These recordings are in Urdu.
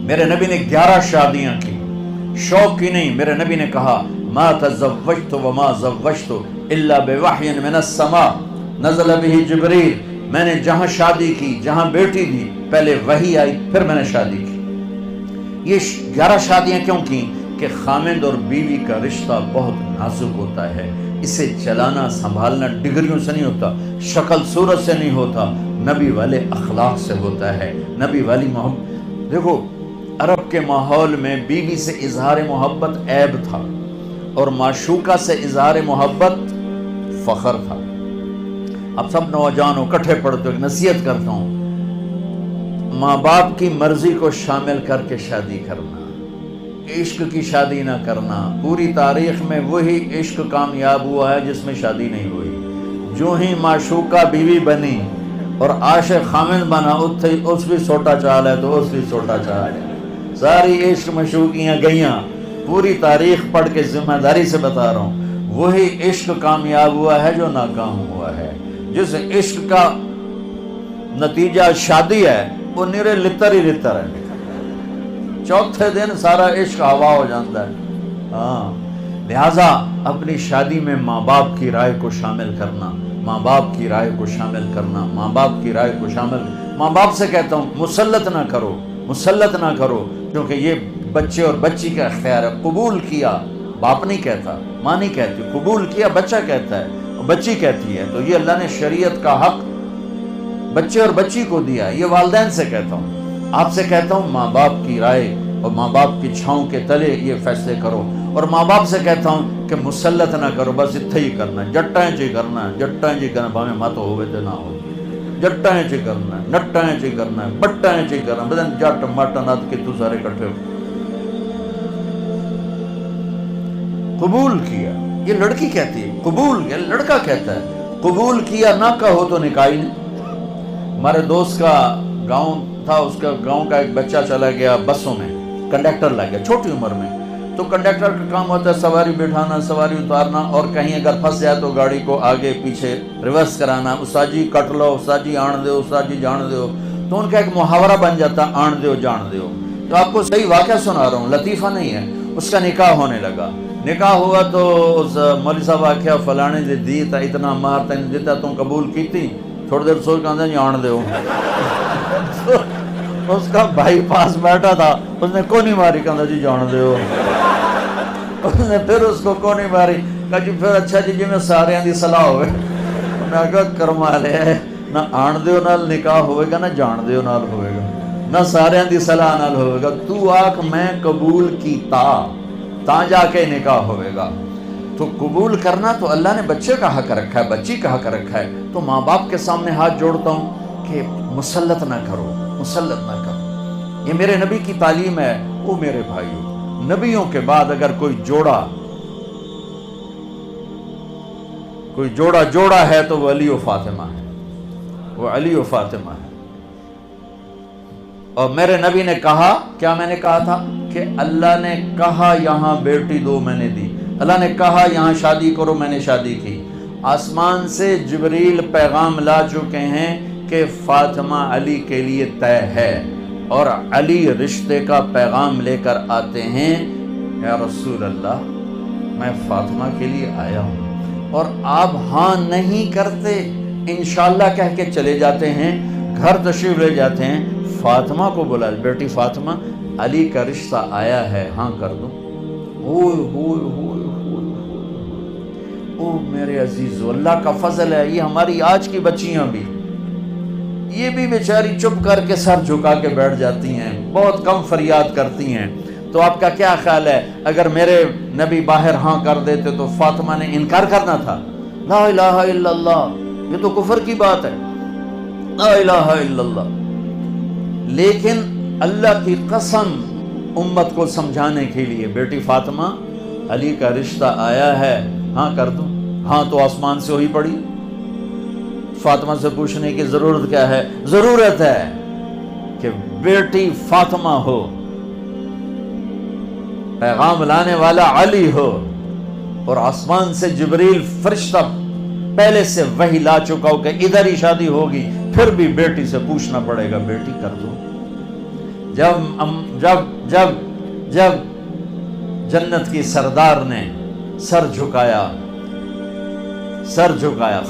میرے نبی نے 11 شادیاں کی، شوق کی نہیں. میرے نبی نے کہا ما تزوجت وما زوجت الا بوحی من السماء نزل به جبریل. میں نے جہاں شادی کی، جہاں بیٹی دی، پہلے وحی آئی پھر میں نے شادی کی. یہ 11 شادیاں کیوں کی؟ کہ خامند اور بیوی کا رشتہ بہت نازک ہوتا ہے. اسے چلانا سنبھالنا ڈگریوں سے نہیں ہوتا، شکل صورت سے نہیں ہوتا، نبی والے اخلاق سے ہوتا ہے، نبی والی محبت. دیکھو عرب کے ماحول میں بیوی سے اظہار محبت عیب تھا اور معشوقہ سے اظہار محبت فخر تھا. اب سب نوجوانوں کٹھے پڑھتے ایک نصیحت کرتا ہوں، ماں باپ کی مرضی کو شامل کر کے شادی کرنا، عشق کی شادی نہ کرنا. پوری تاریخ میں وہی عشق کامیاب ہوا ہے جس میں شادی نہیں ہوئی. جو ہی معشوقہ بیوی بنی اور عاشق خامند بنا، اس بھی سوٹا چال ہے تو اس بھی سوٹا چال ہے. ساری عشق مشوقیاں گئیاں. پوری تاریخ پڑھ کے ذمہ داری سے بتا رہا ہوں، وہی عشق کامیاب ہوا ہے جو ناکام ہوا ہے. جس عشق کا نتیجہ شادی ہے وہ نیرے لتر ہی لتر ہے. چوتھے دن سارا عشق ہوا ہو جاتا ہے. ہاں، لہٰذا اپنی شادی میں ماں باپ کی رائے کو شامل کرنا، ماں باپ کی رائے کو شامل کرنا، ماں باپ کی رائے کو شامل. ماں باپ سے کہتا ہوں مسلط نہ کرو، مسلط نہ کرو، کیونکہ یہ بچے اور بچی کا اختیار ہے. قبول کیا باپ نہیں کہتا، ماں نہیں کہتی، قبول کیا بچہ کہتا ہے، بچی کہتی ہے. تو یہ اللہ نے شریعت کا حق بچے اور بچی کو دیا. یہ والدین سے کہتا ہوں. آپ سے کہتا ہوں ماں باپ کی رائے اور ماں باپ کی چھاؤں کے تلے یہ فیصلے کرو. اور ماں باپ سے کہتا ہوں کہ مسلط نہ کرو، بس اتھے ہی کرنا ہے، جٹائیں چی کرنا ہے، جٹائیں چی کرنا ہے، بھاویں مت ہوئے تو نہ ہو، جٹائیں چی کرنا ہے، نٹائیں چی کرنا ہے، بٹائیں چی کرنا ہے، بدن جٹ مٹ نت کے تو سارے کٹھے ہو. قبول کیا، یہ لڑکی کہتی ہے قبول کیا، لڑکا کہتا ہے قبول کیا. نہ کہو تو نکاح ہی نہیں. ہمارے دوست کا گاؤں تھا، اس کا گاؤں کا ایک بچہ چلا گیا بسوں میں، کنڈکٹر لگ گیا چھوٹی عمر میں. تو کنڈکٹر کا کام ہوتا ہے سواری بٹھانا، سواری اتارنا، اور کہیں اگر پھنس جائے تو گاڑی کو آگے پیچھے ریورس کرانا. استاد جی کٹ لو، استاد جی آن دو، استاد جی جان دو. تو ان کا ایک محاورہ بن جاتا آن دو جان دو. تو آپ کو صحیح واقعہ سنا رہا ہوں، لطیفہ نہیں ہے. اس کا نکاح ہونے لگا. نکاح ہوا تو اس مولوی صاحب آخیا فلانے نے دی تا اتنا مار تین دیتا تم قبول کی تھی. تھوڑی دیر سوچ کہاں جی آن دو. اس کا بھائی پاس بیٹھا تھا، اس نے کونی ماری، کہا جی جان دو. اس نے پھر اس کو کونی ماری، کہا جی پھر اچھا جی میں سارے دی صلاح ہوئے. انہوں نے کہا کرما لے، نہ آن دیو نال نکاح ہوئے گا، نہ جان دیو نال ہوئے گا، نہ سارے دی صلاح نال ہوئے گا. تو آکھ میں قبول کیتا تا جا کے نکاح ہوئے گا. تو قبول کرنا تو اللہ نے بچے کا حق رکھا ہے، بچی کا حق رکھا ہے. تو ماں باپ کے سامنے ہاتھ جوڑتا ہوں کہ مسلط نہ کرو، مسلط نہ کرو. یہ میرے نبی کی تعلیم ہے. وہ میرے بھائیو، نبیوں کے بعد اگر کوئی جوڑا ہے تو وہ علی و فاطمہ ہے، وہ علی و فاطمہ ہے. اور میرے نبی نے کہا، کیا میں نے کہا تھا کہ اللہ نے کہا یہاں بیٹی دو میں نے دی، اللہ نے کہا یہاں شادی کرو میں نے شادی کی. آسمان سے جبریل پیغام لا چکے ہیں کہ فاطمہ علی کے لیے طے ہے، اور علی رشتے کا پیغام لے کر آتے ہیں، یا رسول اللہ میں فاطمہ کے لیے آیا ہوں. اور آپ ہاں نہیں کرتے، انشاءاللہ کہہ کے چلے جاتے ہیں، گھر تشریف لے جاتے ہیں، فاطمہ کو بلا، بیٹی فاطمہ علی کا رشتہ آیا ہے، ہاں کر دو. او میرے عزیزو، اللہ کا فضل ہے. یہ ہماری آج کی بچیاں بھی، یہ بھی بیچاری چپ کر کے سر جھکا کے بیٹھ جاتی ہیں، بہت کم فریاد کرتی ہیں. تو آپ کا کیا خیال ہے اگر میرے نبی باہر ہاں کر دیتے تو فاطمہ نے انکار کرنا تھا؟ لا الہ الا اللہ، یہ تو کفر کی بات ہے، لا الہ الا اللہ. لیکن اللہ کی قسم امت کو سمجھانے کے لیے، بیٹی فاطمہ علی کا رشتہ آیا ہے، ہاں کر دو. ہاں تو آسمان سے ہوئی پڑی. فاطمہ سے پوچھنے کی ضرورت کیا ہے؟ ضرورت ہے کہ بیٹی فاطمہ ہو، پیغام لانے والا علی ہو، اور آسمان سے جبریل فرشتہ پہلے سے وحی لا چکا ہو کہ ادھر ہی شادی ہوگی، پھر بھی بیٹی سے پوچھنا پڑے گا بیٹی کر دو. جب جنت کی سردار نے سر جھکایا،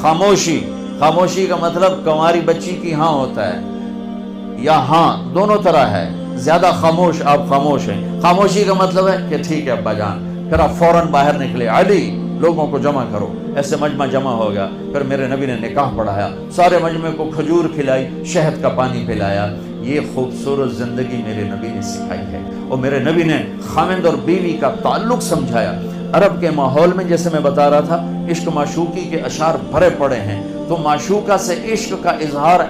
خاموشی کا مطلب کنواری بچی کی ہاں ہوتا ہے، یا ہاں دونوں طرح ہے، زیادہ خاموش آپ خاموش ہیں، خاموشی کا مطلب ہے کہ ٹھیک ہے ابا جان، پھر آپ فوراً باہر نکلے، علی لوگوں کو جمع کرو، ایسے مجمع جمع ہو گیا، پھر میرے نبی نے نکاح پڑھایا، سارے مجمع کو کھجور کھلائی، شہد کا پانی پلایا۔ یہ خوبصورت زندگی میرے نبی نے سکھائی ہے، اور میرے نبی نے خاوند اور بیوی کا تعلق سمجھایا۔ عرب کے ماحول میں جیسے میں بتا رہا تھا، عشق معشوقی کے اشعار بھرے پڑے ہیں، تو معشوقہ سے عشق کا اظہار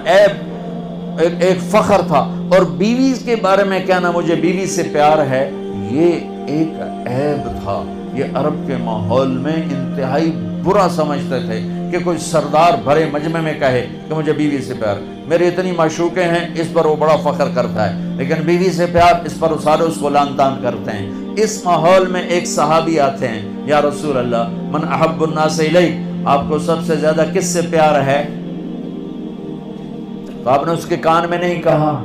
ایک فخر تھا، اور بیوی کے بارے میں کہنا مجھے بیوی سے پیار ہے یہ ایک عیب تھا۔ یہ عرب کے ماحول میں انتہائی برا سمجھتے تھے کہ کوئی سردار بھرے مجمع میں کہے کہ مجھے بیوی سے پیار، میرے اتنی معشوقیں ہیں، اس پر وہ بڑا فخر کرتا ہے، لیکن بیوی سے پیار، اس پر سارے اس کو لان تان کرتے ہیں۔ اس ماحول میں ایک صحابی آتے ہیں، یا رسول اللہ من احب الناس الیک، آپ کو سب سے زیادہ کس سے پیار ہے؟ تو آپ نے اس کے کان میں نہیں کہا،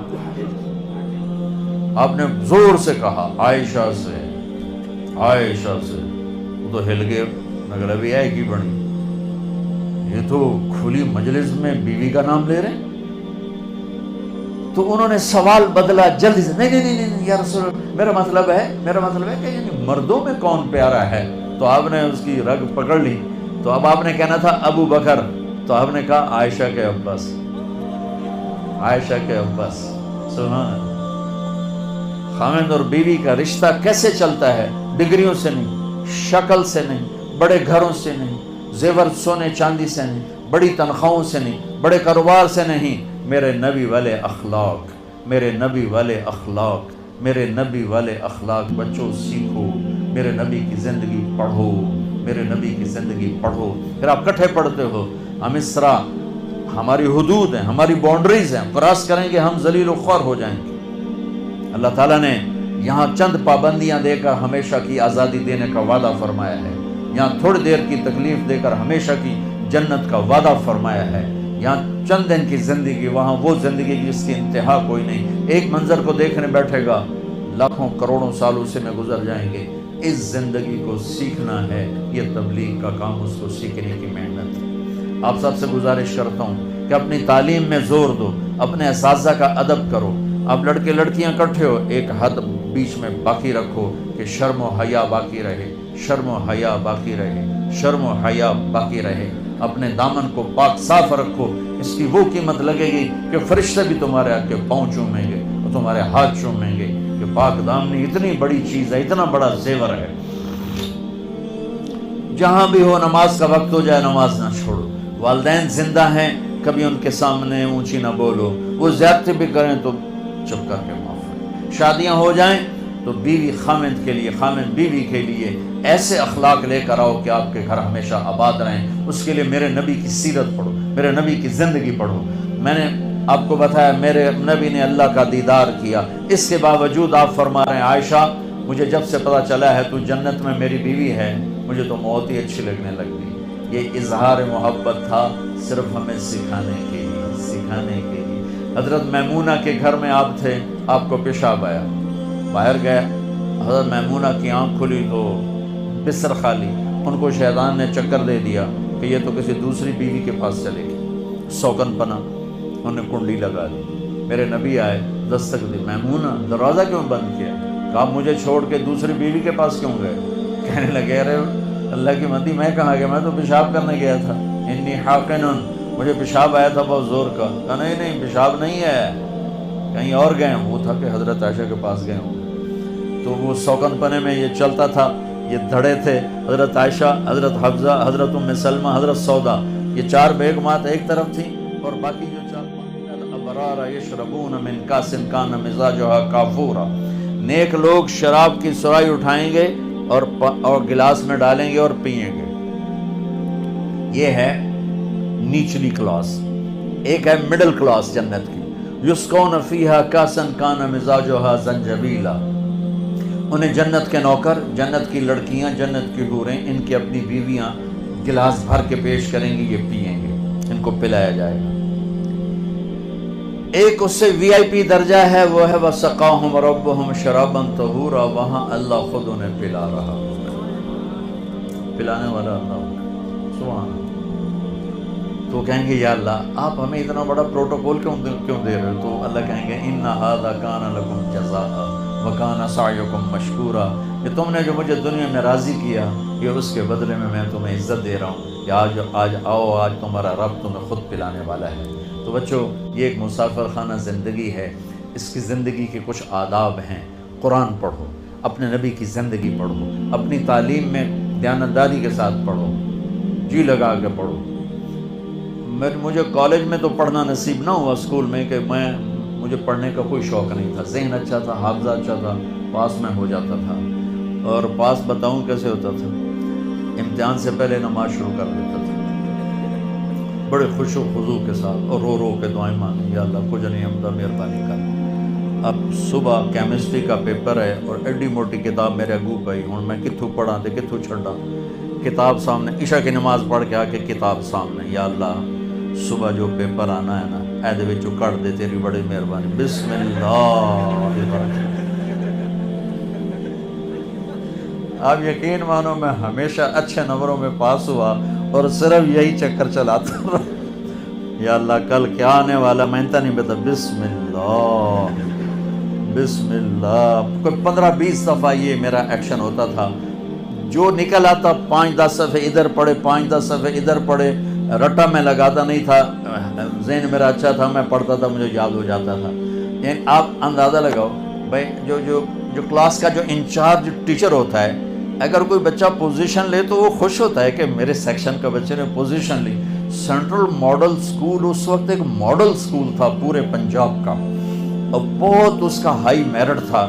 آپ نے زور سے کہا عائشہ سے، عائشہ سے۔ وہ تو ہل گئے، مگر ابھی آئے کی بڑی، یہ تو کھلی مجلس میں بیوی کا نام لے رہے ہیں۔ تو انہوں نے سوال بدلا جلدی سے، نہیں یا رسول اللہ، میرا مطلب ہے کہ یعنی مردوں میں کون پیارا ہے؟ تو آپ نے اس کی رگ پکڑ لی، تو اب آپ نے کہنا تھا ابو بکر، تو آپ نے کہا عائشہ کے عباس، عائشہ کے عباس۔ سنا خاوند اور بیوی کا رشتہ کیسے چلتا ہے؟ ڈگریوں سے نہیں، شکل سے نہیں، بڑے گھروں سے نہیں، زیور سونے چاندی سے نہیں، بڑی تنخواہوں سے نہیں، بڑے کاروبار سے نہیں، میرے نبی والے اخلاق، میرے نبی والے اخلاق، میرے نبی والے اخلاق بچوں سیکھو، میرے نبی کی زندگی پڑھو، میرے نبی کی زندگی پڑھو، پھر آپ کٹھے پڑھتے ہو۔ ہم اس طرح، ہماری حدود ہیں، ہماری باؤنڈریز ہیں، کراس کریں گے ہم ذلیل و خوار ہو جائیں گے۔ اللہ تعالیٰ نے یہاں چند پابندیاں دے کر ہمیشہ کی آزادی دینے کا وعدہ فرمایا ہے، یہاں تھوڑی دیر کی تکلیف دے کر ہمیشہ کی جنت کا وعدہ فرمایا ہے، یہاں چند دن کی زندگی، وہاں وہ زندگی جس کی انتہا کوئی نہیں۔ ایک منظر کو دیکھنے بیٹھے گا، لاکھوں کروڑوں سال اسے میں گزر جائیں گے۔ اس زندگی کو سیکھنا ہے، یہ تبلیغ کا کام، اس کو سیکھنے کی محنت ہے۔ آپ سب سے گزارش کرتا ہوں کہ اپنی تعلیم میں زور دو، اپنے اساتذہ کا ادب کرو۔ آپ لڑکے لڑکیاں اکٹھے ہو، ایک حد بیچ میں باقی رکھو کہ شرم و حیا باقی رہے، شرم و حیا باقی رہے، شرم و حیا باقی رہے۔ اپنے دامن کو پاک صاف رکھو، اس کی وہ قیمت لگے گی کہ فرشتے بھی تمہارے آ کے پاؤں چومیں گے اور تمہارے ہاتھ چومیں گے کہ پاک دامنی اتنی بڑی چیز ہے، اتنا بڑا زیور ہے۔ جہاں بھی ہو نماز کا وقت ہو جائے نماز نہ چھوڑو۔ والدین زندہ ہیں، کبھی ان کے سامنے اونچی نہ بولو، وہ زیادتی بھی کریں تو چپ کر کے معاف کریں۔ شادیاں ہو جائیں تو بیوی خاوند کے لیے، خاوند بیوی کے لیے ایسے اخلاق لے کر آؤ کہ آپ کے گھر ہمیشہ آباد رہیں۔ اس کے لیے میرے نبی کی سیرت پڑھو، میرے نبی کی زندگی پڑھو۔ میں نے آپ کو بتایا میرے نبی نے اللہ کا دیدار کیا، اس کے باوجود آپ فرما رہے ہیں عائشہ مجھے جب سے پتہ چلا ہے تو جنت میں میری بیوی ہے، مجھے تو موت ہی اچھی لگنے لگ گئی۔ یہ اظہار محبت تھا صرف ہمیں سکھانے کے لیے، سکھانے کے لیے۔ حضرت میمونہ کے گھر میں آپ تھے، آپ کو پیشاب آیا، باہر گئے، حضرت میمونہ کی آنکھ کھلی تو بستر خالی، ان کو شیطان نے چکر دے دیا کہ یہ تو کسی دوسری بیوی کے پاس چلے گی، سوکن پنا، انہوں نے کنڈی لگا دی۔ میرے نبی آئے، دستک دی، میمونہ دروازہ کیوں بند کیا؟ کہا مجھے چھوڑ کے دوسری بیوی کے پاس کیوں گئے؟ کہنے لگے ارے اللہ کی مندی میں کہاں گیا، میں تو پیشاب کرنے گیا تھا، انی حاقن، مجھے پیشاب آیا تھا بہت زور کا۔ کہا نہیں پیشاب نہیں ہے، کہیں اور گئے ہوں۔ وہ تھا کہ حضرت عائشہ کے پاس گئے ہوں، تو وہ سوکن پنے میں یہ چلتا تھا، یہ دھڑے تھے، حضرت عائشہ، حضرت حفصہ، حضرت ام سلمہ، حضرت سودا، یہ چار بیگمات ایک طرف تھیں، اور باقی جو چار الابرار یشربون من کاس کان مزاجها کافورا، نیک لوگ شراب کی سرائی اٹھائیں گے اور گلاس میں ڈالیں گے اور پئیں گے۔ یہ ہے نیچلی کلاس۔ ایک ہے مڈل کلاس جنت کی، یسقون فیہا کاسا کان مزاجها زنجبیلا، انہیں جنت کے نوکر، جنت کی لڑکیاں، جنت کی حوریں، ان کی اپنی بیویاں گلاس بھر کے پیش کریں گی، یہ پئیں گے، ان کو پلایا جائے گا۔ ایک اس سے VIP درجہ ہے، وہ ہے وَسَقَاهُمْ رَبُّهُمْ شَرَابًا طَهُورًا، وہاں اللہ خود انہیں پلا رہا، پلانے والا اللہ، سبحان اللہ۔ تو کہیں گے یا اللہ آپ ہمیں اتنا بڑا پروٹوکول کیوں دے رہے ہو؟ تو اللہ کہیں گے إِنَّ هَذَا كَانَ لَكُمْ جَزَاءً وَكَانَ سَعْيُكُمْ مَشْكُورًا، کہ تم نے جو مجھے دنیا میں راضی کیا، یہ اس کے بدلے میں تمہیں عزت دے رہا ہوں کہ آج آؤ، آج تمہارا رب تمہیں خود پلانے والا ہے۔ تو بچوں، یہ ایک مسافر خانہ زندگی ہے، اس کی زندگی کے کچھ آداب ہیں۔ قرآن پڑھو، اپنے نبی کی زندگی پڑھو، اپنی تعلیم میں دیانتداری کے ساتھ پڑھو، جی لگا کے پڑھو۔ مجھے کالج میں تو پڑھنا نصیب نہ ہوا، اسکول میں، کہ مجھے پڑھنے کا کوئی شوق نہیں تھا، ذہن اچھا تھا، حافظہ اچھا تھا، پاس میں ہو جاتا تھا۔ اور پاس بتاؤں کیسے ہوتا تھا؟ امتحان سے پہلے نماز شروع کر دیتا تھا، بڑے خوش و خضوع کے ساتھ، اور رو کے دعائیں مانگیں، یا اللہ کچھ نہیں ہمدا مہربانی کر۔ اب صبح کیمسٹری کا پیپر ہے اور ایڈی موٹی کتاب میرے اگو پئی، ہوں میں کتھوں پڑھا تے کتھوں چھڈا، کتاب سامنے، عشاء کی نماز پڑھ کے آ کے کتاب سامنے، یا اللہ صبح جو پیپر آنا ہے نا، ایدے وچوں کٹ دے، تیری بڑی مہربانی، بسم اللہ۔ آپ یقین مانو میں ہمیشہ اچھے نمبروں میں پاس ہوا اور صرف یہی چکر چلاتا رہا، یا اللہ کل کیا آنے والا میں انتا نہیں پتا، بسم اللہ بسم اللہ۔ کوئی 15-20 دفعہ یہ میرا ایکشن ہوتا تھا، جو نکل آتا 5-10 صفحے ادھر پڑھے، 5-10 صفحے ادھر پڑھے، رٹا میں لگاتا نہیں تھا، ذہن میرا اچھا تھا، میں پڑھتا تھا، مجھے یاد ہو جاتا تھا۔ یعنی آپ اندازہ لگاؤ بھائی، جو کلاس کا جو انچارج ٹیچر ہوتا ہے، اگر کوئی بچہ پوزیشن لے تو وہ خوش ہوتا ہے کہ میرے سیکشن کا بچے نے پوزیشن لی۔ سینٹرل ماڈل سکول اس وقت ایک ماڈل سکول تھا پورے پنجاب کا، اور بہت اس کا ہائی میرٹ تھا۔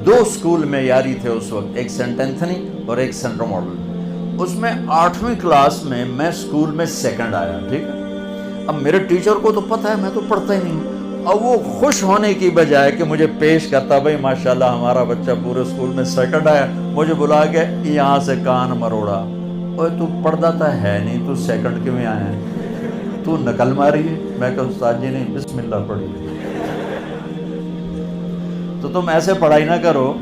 2 سکول معیاری تھے اس وقت، ایک سینٹ اینتھنی اور ایک سینٹرل ماڈل۔ اس میں 8ویں کلاس میں میں سکول میں سیکنڈ آیا، ٹھیک ہے۔ اب میرے ٹیچر کو تو پتہ ہے میں تو پڑھتا ہی نہیں ہوں، اب وہ خوش ہونے کی بجائے کہ مجھے پیش کرتا، بھائی ماشاءاللہ ہمارا بچہ پورے سکول میں سیکنڈ آیا، مجھے بلا کے یہاں سے کان مروڑا، اوے تو پڑھتا تو ہے نہیں، تو سیکنڈ کیوں آیا ہے، تو نقل ماری ہے؟ میں کہا استاد جی نہیں، بسم اللہ پڑھی۔ تو تم ایسے پڑھائی نہ کرو،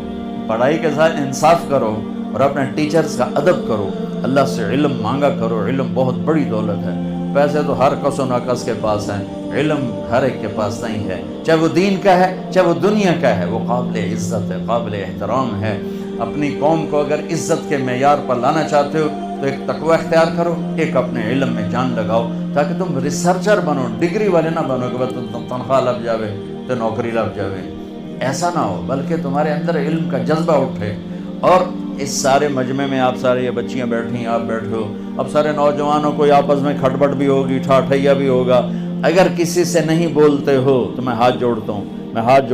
پڑھائی کے ساتھ انصاف کرو اور اپنے ٹیچرز کا ادب کرو، اللہ سے علم مانگا کرو، علم بہت بڑی دولت ہے۔ پیسے تو ہر کس و ناکس کے پاس ہیں، علم ہر ایک کے پاس نہیں ہے، چاہے وہ دین کا ہے چاہے وہ دنیا کا ہے، وہ قابل عزت ہے، قابل احترام ہے۔ اپنی قوم کو اگر عزت کے معیار پر لانا چاہتے ہو تو ایک تقوی اختیار کرو، ایک اپنے علم میں جان لگاؤ، تاکہ تم ریسرچر بنو، ڈگری والے نہ بنو کہ بس تم تنخواہ لگ جاوے تو نوکری لگ جاوے، ایسا نہ ہو، بلکہ تمہارے اندر علم کا جذبہ اٹھے۔ اور اس سارے مجمع میں آپ سارے، یہ بچیاں بیٹھی ہیں، آپ بیٹھے ہو، اب سارے نوجوانوں کو آپس میں کھٹپٹ بھی ہوگی، ٹھاٹھیا بھی ہوگا، اگر کسی سے نہیں بولتے ہو تو میں ہاتھ جوڑتا ہوں، ہاتھ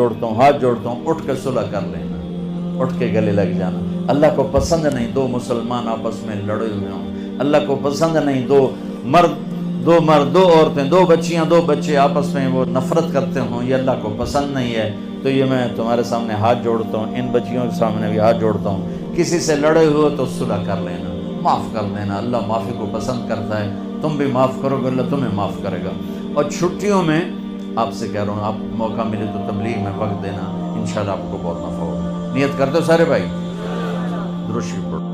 جوڑتا ہوں، اٹھ کے صلح کر لینا، اٹھ کے گلے لگ جانا۔ اللہ کو پسند نہیں 2 مسلمان آپس میں لڑے ہوئے ہوں، اللہ کو پسند نہیں 2 مرد 2 عورتیں، 2 بچیاں 2 بچے آپس میں وہ نفرت کرتے ہوں، یہ اللہ کو پسند نہیں ہے۔ تو یہ میں تمہارے سامنے ہاتھ جوڑتا ہوں، ان بچیوں کے سامنے بھی ہاتھ جوڑتا ہوں، کسی سے لڑے ہوئے تو صلح کر لینا، معاف کر دینا، اللہ معافی کو پسند کرتا ہے، تم بھی معاف کرو گے اللہ تمہیں معاف کرے گا۔ اور چھٹیوں میں آپ سے کہہ رہا ہوں، آپ موقع ملے تو تبلیغ میں وقت دینا، انشاءاللہ آپ کو بہت نفع ہوگا۔ نیت کرتے ہو سارے بھائی؟ درود شریف پڑھو۔